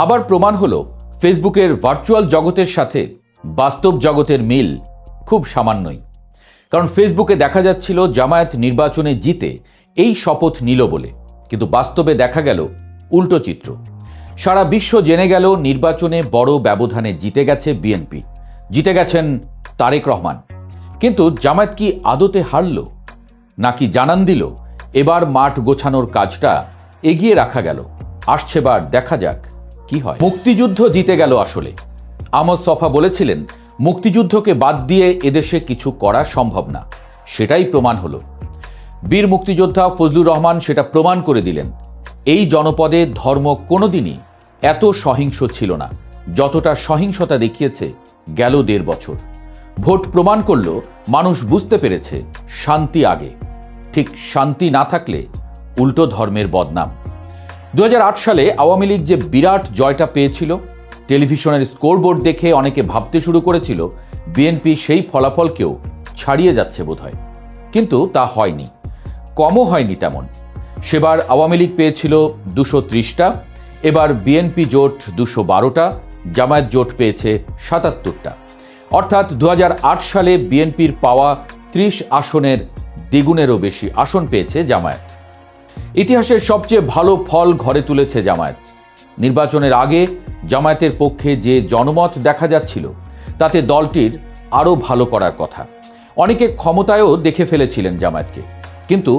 আবার প্রমাণ হলো ফেসবুকের ভার্চুয়াল জগতের সাথে বাস্তব জগতের মিল খুব সামান্যই। কারণ ফেসবুকে দেখা যাচ্ছিল জামায়াত নির্বাচনে জিতে এই শপথ নিল বলে, কিন্তু বাস্তবে দেখা গেল উল্টো চিত্র। সারা বিশ্ব জেনে গেল নির্বাচনে বড় ব্যবধানে জিতে গেছে বিএনপি, জিতে গেছেন তারেক রহমান। কিন্তু জামায়াত কি আদতে হারল, নাকি জানান দিল এবার মাঠ গোছানোর কাজটা এগিয়ে রাখা গেল? আসছে বার দেখা যাক কি হয়। মুক্তিযুদ্ধ জিতে গেল আসলে। আহমদ ছফা বলেছিলেন মুক্তিযুদ্ধকে বাদ দিয়ে এদেশে কিছু করা সম্ভব না, সেটাই প্রমাণ হলো। বীর মুক্তিযোদ্ধা ফজলুর রহমান সেটা প্রমাণ করে দিলেন। এই জনপদে ধর্ম কোনোদিনই এত সহিংস ছিল না যতটা সহিংসতা দেখিয়েছে গেল ১.৫ বছর। ভোট প্রমাণ করল মানুষ বুঝতে পেরেছে শান্তি আগে, ঠিক শান্তি না থাকলে উল্টো ধর্মের বদনাম। ২০০৮ সালে আওয়ামী লীগ যে বিরাট জয়টা পেয়েছিল, টেলিভিশনের স্কোরবোর্ড দেখে অনেকে ভাবতে শুরু করেছিল বিএনপি সেই ফলাফলকেও ছাড়িয়ে যাচ্ছে বোধহয়। কিন্তু তা হয়নি, কমও হয়নি তেমন। সেবার আওয়ামী লীগ পেয়েছিল ২৩০টা, এবার বিএনপি জোট ২১২টা, জামায়াত জোট পেয়েছে ৭৭টা। অর্থাৎ ২০০৮ সালে বিএনপির পাওয়া ৩০ আসনের দ্বিগুণেরও বেশি আসন পেয়েছে জামায়াত। ইতিহাসের সবচেয়ে ভালো ফল ঘরে তুলেছে জামায়াত। নির্বাচনের আগে জামায়াতের পক্ষে যে জনমত দেখা যাচ্ছিল তাতে দলটির আরও ভালো করার কথা। অনেকে ক্ষমতায়ও দেখে ফেলেছিলেন জামায়াতকে, কিন্তু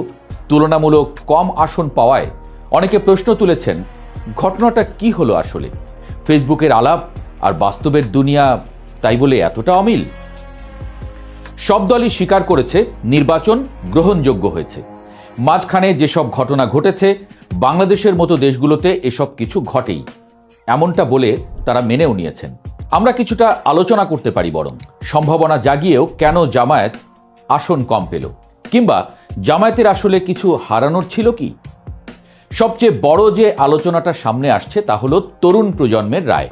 তুলনামূলক কম আসন পাওয়ায় অনেকে প্রশ্ন তুলেছেন ঘটনাটা কি হলো আসলে? ফেসবুকের আলাপ আর বাস্তবের দুনিয়া তাই বলে এতটা অমিল? সব দলই স্বীকার করেছে নির্বাচন গ্রহণযোগ্য হয়েছে। মাঝখানে যেসব ঘটনা ঘটেছে বাংলাদেশের মতো দেশগুলোতে এসব কিছু ঘটেই, এমনটা বলে তারা মেনেও নিয়েছেন। আমরা কিছুটা আলোচনা করতে পারি বরং সম্ভাবনা জাগিয়েও কেন জামায়াত আসন কম পেল, কিংবা জামায়াতের আসলে কিছু হারানোর ছিল কি। সবচেয়ে বড় যে আলোচনাটা সামনে আসছে তা হলো তরুণ প্রজন্মের রায়।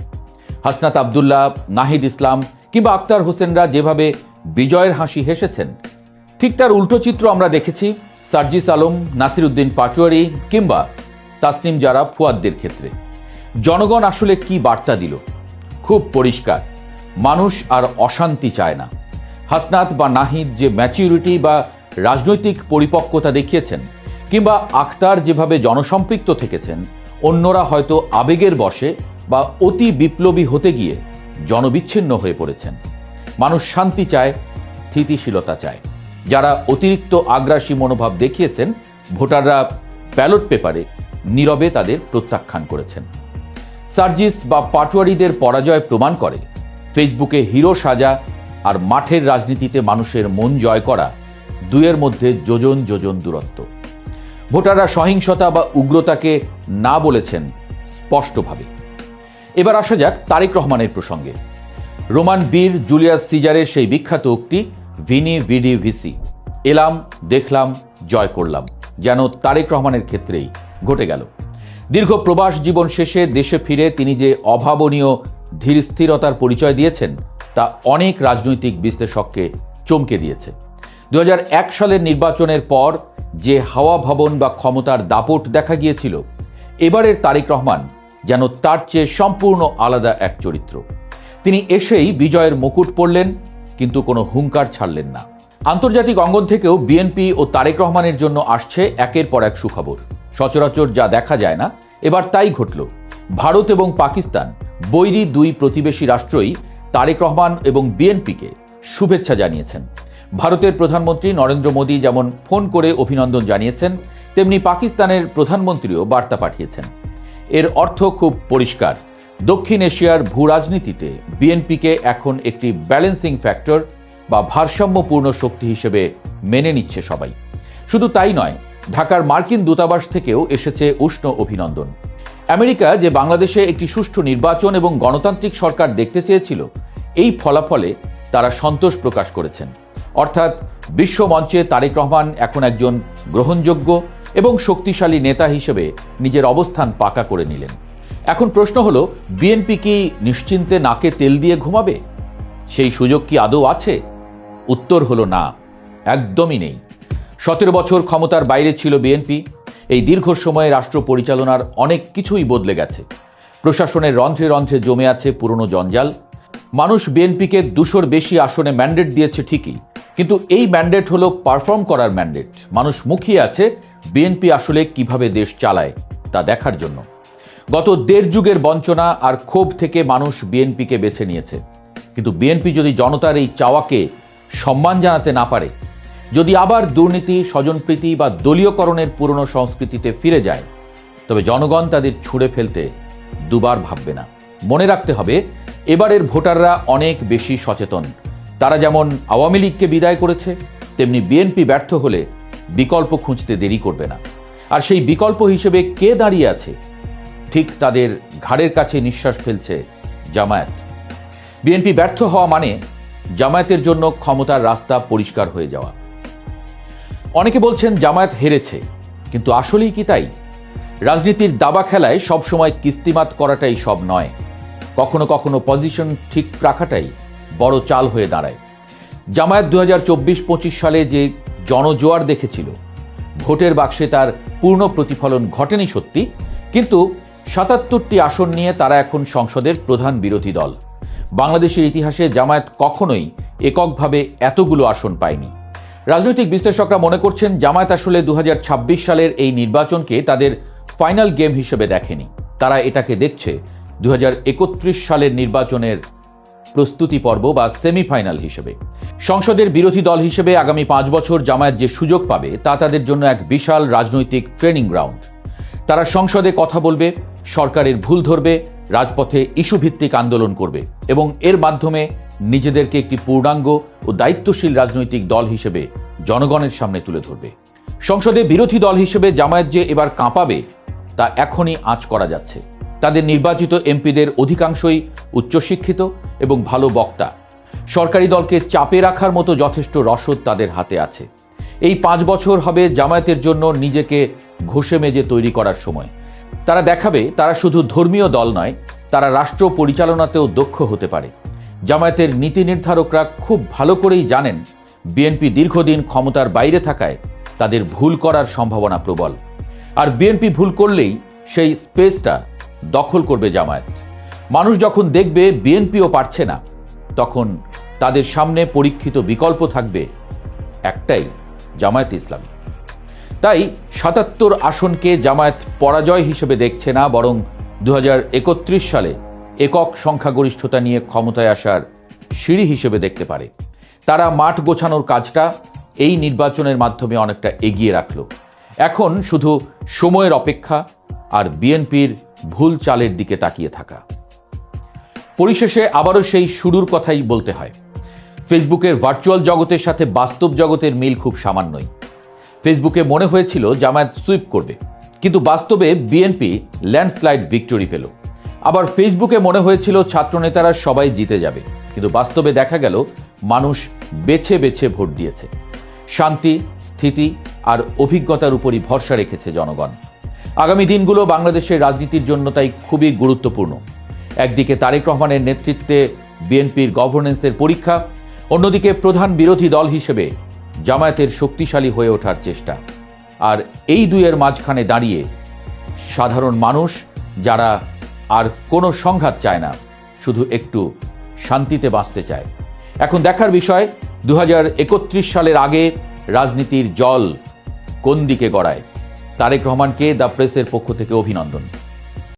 হাসনাত আবদুল্লাহ, নাহিদ ইসলাম কিংবা আক্তার হোসেনরা যেভাবে বিজয়ের হাসি হেসেছেন, ঠিক তার উল্টো চিত্র আমরা দেখেছি সার্জিস আলম, নাসির উদ্দিন পাটোয়ারি কিংবা তাসনিম জারা ফুয়াদদের ক্ষেত্রে। জনগণ আসলে কি বার্তা দিল? খুব পরিষ্কার, মানুষ আর অশান্তি চায় না। হাসনাত বা নাহিদ যে ম্যাচিউরিটি বা রাজনৈতিক পরিপক্কতা দেখিয়েছেন, কিংবা আখতার যেভাবে জনসম্পৃক্ত থেকেছেন, অন্যরা হয়তো আবেগের বশে বা অতি বিপ্লবী হতে গিয়ে জনবিচ্ছিন্ন হয়ে পড়েছেন। মানুষ শান্তি চায়, স্থিতিশীলতা চায়। যারা অতিরিক্ত আগ্রাসী মনোভাব দেখিয়েছেন, ভোটাররা ব্যালট পেপারে নীরবে তাদের প্রত্যাখ্যান করেছেন। সার্জিস বা পাটোয়ারিদের পরাজয় প্রমাণ করে ফেসবুকে হিরো সাজা আর মাঠের রাজনীতিতে মানুষের মন জয় করা দুয়ের মধ্যে যোজন যোজন দূরত্ব। ভোটাররা সহিংসতা বা উগ্রতাকে না বলেছেন স্পষ্টভাবে। এবার আসা যাক তারেক রহমানের প্রসঙ্গে। রোমান বীর জুলিয়াস সিজারের সেই বিখ্যাত উক্তি ভিনি ভিডি ভিসি, এলাম দেখলাম জয় করলাম, যেন তারেক রহমানের ক্ষেত্রেই ঘটে গেল। দীর্ঘ প্রবাস জীবন শেষে দেশে ফিরে তিনি যে অভাবনীয় ধীর স্থিরতার পরিচয় দিয়েছেন তা অনেক রাজনৈতিক বিশ্লেষককে চমকে দিয়েছে। ২০০১ সালের নির্বাচনের পর যে হাওয়া ভবন বা ক্ষমতার দাপট দেখা গিয়েছিল, এবারের তারেক রহমান যেন তার চেয়ে সম্পূর্ণ আলাদা এক চরিত্র। তিনি এসেই বিজয়ের মুকুট পরলেন, কিন্তু কোনো হুঙ্কার ছাড়লেন না। আন্তর্জাতিক অঙ্গন থেকেও বিএনপি ও তারেক রহমানের জন্য আসছে একের পর এক সুখবর। সচরাচর যা দেখা যায় না, এবার তাই ঘটল। ভারত এবং পাকিস্তান বৈরী দুই প্রতিবেশী রাষ্ট্রই তারেক রহমান এবং বিএনপিকে শুভেচ্ছা জানিয়েছেন। ভারতের প্রধানমন্ত্রী নরেন্দ্র মোদী যেমন ফোন করে অভিনন্দন জানিয়েছেন, তেমনি পাকিস্তানের প্রধানমন্ত্রীও বার্তা পাঠিয়েছেন। এর অর্থ খুব পরিষ্কার, দক্ষিণ এশিয়ার ভূ রাজনীতিতে বিএনপিকে এখন একটি ব্যালেন্সিং ফ্যাক্টর বা ভারসাম্যপূর্ণ শক্তি হিসেবে মেনে নিচ্ছে সবাই। শুধু তাই নয়, ঢাকার মার্কিন দূতাবাস থেকেও এসেছে উষ্ণ অভিনন্দন। আমেরিকা যে বাংলাদেশে একটি সুষ্ঠু নির্বাচন এবং গণতান্ত্রিক সরকার দেখতে চেয়েছিল, এই ফলাফলে তারা সন্তোষ প্রকাশ করেছেন। অর্থাৎ বিশ্বমঞ্চে তারেক রহমান এখন একজন গ্রহণযোগ্য এবং শক্তিশালী নেতা হিসেবে নিজের অবস্থান পাকা করে নিলেন। এখন প্রশ্ন হলো, বিএনপি কি নিশ্চিন্তে নাকে তেল দিয়ে ঘুমাবে? সেই সুযোগ কি আদৌ আছে? উত্তর হলো না, একদমই নেই। 17 বছর ক্ষমতার বাইরে ছিল বিএনপি। এই দীর্ঘ সময়ে রাষ্ট্র পরিচালনার অনেক কিছুই বদলে গেছে। প্রশাসনের রন্ধ্রে রন্ধ্রে জমে আছে পুরনো জঞ্জাল। মানুষ বিএনপিকে 200-র বেশি আসনে ম্যান্ডেট দিয়েছে ঠিকই, কিন্তু এই ম্যান্ডেট হলো পারফর্ম করার ম্যান্ডেট। মানুষ মুখিয়ে আছে বিএনপি আসলে কিভাবে দেশ চালায় তা দেখার জন্য। গত 1.5 যুগের বঞ্চনা আর ক্ষোভ থেকে মানুষ বিএনপিকে বেছে নিয়েছে। কিন্তু বিএনপি যদি জনতার এই চাওয়াকে সম্মান জানাতে না পারে, যদি আবার দুর্নীতি, স্বজনপ্রীতি বা দলীয়করণের পুরনো সংস্কৃতিতে ফিরে যায়, তবে জনগণ তাদের ছুঁড়ে ফেলতে দুবার ভাববে না। মনে রাখতে হবে, এবারের ভোটাররা অনেক বেশি সচেতন। তারা যেমন আওয়ামী লীগকে বিদায় করেছে, তেমনি বিএনপি ব্যর্থ হলে বিকল্প খুঁজতে দেরি করবে না। আর সেই বিকল্প হিসেবে কে দাঁড়িয়ে আছে? ঠিক তাদের ঘাড়ের কাছে নিঃশ্বাস ফেলছে জামায়াত। বিএনপি ব্যর্থ হওয়া মানে জামায়াতের জন্য ক্ষমতার রাস্তা পরিষ্কার হয়ে যাওয়া। অনেকে বলছেন জামায়াত হেরেছে, কিন্তু আসলেই কি তাই? রাজনীতির দাবা খেলায় সবসময় কিস্তিমাত করাটাই সব নয়। কখনো কখনো পজিশন ঠিক রাখাটাই বড় চাল হয়ে দাঁড়ায়। জামায়াত 2024-25 সালে যে জনজোয়ার দেখেছিল, ভোটের বাক্সে তার পূর্ণ প্রতিফলন ঘটেনি সত্যি, কিন্তু 77টি আসন নিয়ে তারা এখন সংসদের প্রধান বিরোধী দল। বাংলাদেশের ইতিহাসে জামায়াত কখনোই এককভাবে এতগুলো আসন পায়নি। রাজনৈতিক বিশ্লেষকরা মনে করছেন জামায়াত আসলে 2026 সালের এই নির্বাচনকে তাদের ফাইনাল গেম হিসেবে দেখেনি। তারা এটাকে দেখছে 2031 সালের নির্বাচনের প্রস্তুতি পর্ব বা সেমিফাইনাল হিসেবে। সংসদের বিরোধী দল হিসেবে আগামী 5 বছর জামায়াত যে সুযোগ পাবে তা তাদের জন্য এক বিশাল রাজনৈতিক ট্রেনিং গ্রাউন্ড। তারা সংসদে কথা বলবে, সরকারের ভুল ধরবে, রাজপথে ইস্যুভিত্তিক আন্দোলন করবে এবং এর মাধ্যমে নিজেদেরকে একটি পূর্ণাঙ্গ ও দায়িত্বশীল রাজনৈতিক দল হিসেবে জনগণের সামনে তুলে ধরবে। সংসদে বিরোধী দল হিসেবে জামায়াত যে এবার কাঁপাবে তা এখনই আঁচ করা যাচ্ছে। তাদের নির্বাচিত এমপিদের অধিকাংশই উচ্চশিক্ষিত এবং ভালো বক্তা। সরকারি দলকে চাপে রাখার মতো যথেষ্ট রসদ তাদের হাতে আছে। এই 5 বছর হবে জামায়াতের জন্য নিজেকে ঘষে মেজে তৈরি করার সময়। তারা দেখাবে তারা শুধু ধর্মীয় দল নয়, তারা রাষ্ট্র পরিচালনাতেও দক্ষ হতে পারে। জামায়াতের নীতি নির্ধারকরা খুব ভালো করেই জানেন বিএনপি দীর্ঘদিন ক্ষমতার বাইরে থাকায় তাদের ভুল করার সম্ভাবনা প্রবল। আর বিএনপি ভুল করলেই সেই স্পেসটা দখল করবে জামায়াত। মানুষ যখন দেখবে বিএনপিও পারছে না, তখন তাদের সামনে পরীক্ষিত বিকল্প থাকবে একটাই, জামায়াত ইসলামী। তাই 77 আসনকে জামায়াত পরাজয় হিসেবে দেখছে না, বরং 2031 সালে একক সংখ্যাগরিষ্ঠতা নিয়ে ক্ষমতায় আসার সিঁড়ি হিসেবে দেখতে পারে। তারা মাঠ গোছানোর কাজটা এই নির্বাচনের মাধ্যমে অনেকটা এগিয়ে রাখল। এখন শুধু সময়ের অপেক্ষা আর বিএনপির ভুল চালের দিকে তাকিয়ে থাকা। পরিশেষে আবারও সেই শুরুর কথাই বলতে হয়, ফেসবুকের ভার্চুয়াল জগতের সাথে বাস্তব জগতের মিল খুব সামান্যই। ফেসবুকে মনে হয়েছিল জামায়াত সুইপ করবে, কিন্তু বাস্তবে বিএনপি ল্যান্ডস্লাইড ভিক্টরি পেল। আবার ফেসবুকে মনে হয়েছিল ছাত্রনেতারা সবাই জিতে যাবে, কিন্তু বাস্তবে দেখা গেল মানুষ বেছে বেছে ভোট দিয়েছে। শান্তি, স্থিতি আর অভিজ্ঞতার উপরই ভরসা রেখেছে জনগণ। আগামী দিনগুলো বাংলাদেশের রাজনীতির জন্য তাই খুবই গুরুত্বপূর্ণ। একদিকে তারেক রহমানের নেতৃত্বে বিএনপির গভর্নেন্সের পরীক্ষা, অন্যদিকে প্রধান বিরোধী দল হিসেবে জামায়াতের শক্তিশালী হয়ে ওঠার চেষ্টা। আর এই দুইয়ের মাঝখানে দাঁড়িয়ে সাধারণ মানুষ, যারা আর কোনো সংঘাত চায় না, শুধু একটু শান্তিতে বাঁচতে চায়। এখন দেখার বিষয় 2031 সালের আগে রাজনীতির জল কোন দিকে গড়ায়। তারেক রহমানকে দ্য প্রেসের পক্ষ থেকে অভিনন্দন।